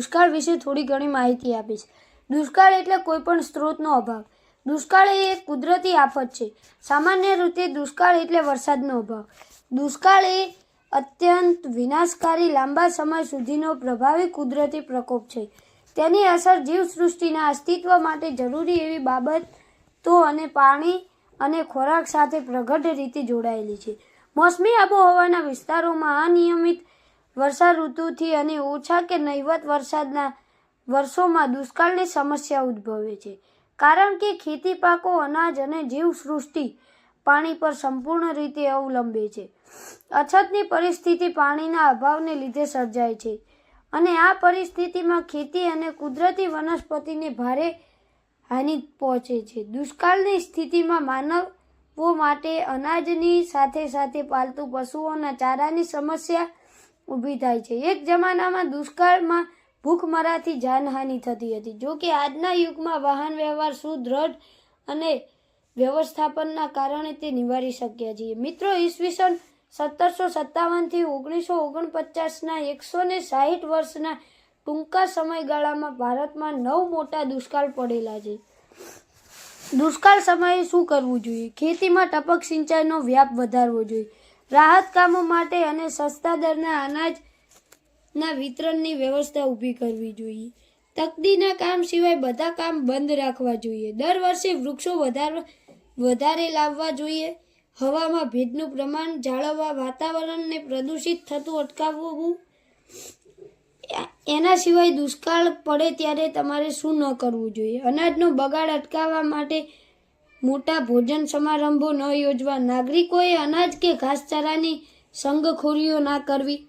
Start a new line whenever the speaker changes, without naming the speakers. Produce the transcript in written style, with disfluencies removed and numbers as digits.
દુષ્કાળ વિશે થોડી ઘણી માહિતી આપીશ. દુષ્કાળ એટલે કોઈપણ સ્ત્રોતનો અભાવ. દુષ્કાળ એ એક કુદરતી આફત છે. સામાન્ય રીતે દુષ્કાળ એટલે વરસાદનો અભાવ. દુષ્કાળ એ અત્યંત વિનાશકારી લાંબા સમય સુધીનો પ્રભાવી કુદરતી પ્રકોપ છે. તેની અસર જીવસૃષ્ટિના અસ્તિત્વ માટે જરૂરી એવી બાબતો અને પાણી અને ખોરાક સાથે પ્રગટ રીતે જોડાયેલી છે. મોસમી આબોહવાના વિસ્તારોમાં અનિયમિત વર્ષા ઋતુથી અને ઓછા કે નહિવત વરસાદના વર્ષોમાં દુષ્કાળની સમસ્યા ઉદ્ભવે છે. કારણ કે ખેતી પાકો, અનાજ અને જીવસૃષ્ટિ પાણી પર સંપૂર્ણ રીતે અવલંબે છે. અછતની પરિસ્થિતિ પાણીના અભાવને લીધે સર્જાય છે અને આ પરિસ્થિતિમાં ખેતી અને કુદરતી વનસ્પતિને ભારે હાનિ પહોંચે છે. દુષ્કાળની સ્થિતિમાં માનવો માટે અનાજની સાથે સાથે પાલતુ પશુઓના ચારાની સમસ્યા ઊભી થાય છે. એક જમાનામાં દુષ્કાળમાં ભૂખમરાથી જાનહાનિ થતી હતી. જો કે આજના યુગમાં વાહન વ્યવહાર સુદ્રઢ અને વ્યવસ્થાપનના કારણે તે નિવારી શક્યા છીએ. મિત્રો, ઈસવીસન 1757 થી 1949ના 160 વર્ષના ટૂંકા સમયગાળામાં ભારતમાં 9 મોટા દુષ્કાળ પડેલા છે. દુષ્કાળ સમયે શું કરવું જોઈએ? ખેતીમાં ટપક સિંચાઈનો વ્યાપ વધારવો જોઈએ. રાહત કામો માટે અને સસ્તા દરના અનાજના વિતરણની વ્યવસ્થા ઊભી કરવી જોઈએ. તકદીના કામ સિવાય બધા કામ બંધ રાખવા જોઈએ. દર વર્ષે વૃક્ષો વધારે લાવવા જોઈએ. હવામાં ભેજનું પ્રમાણ જાળવવા, વાતાવરણને પ્રદૂષિત થતું અટકાવવું. એના સિવાય દુષ્કાળ પડે ત્યારે તમારે શું ન કરવું જોઈએ? અનાજનો બગાડ અટકાવવા માટે મોટા ભોજન સમારંભો ન યોજવા. નાગરિકોએ અનાજ કે ઘાસચારાની સંગખોરીઓ ના કરવી.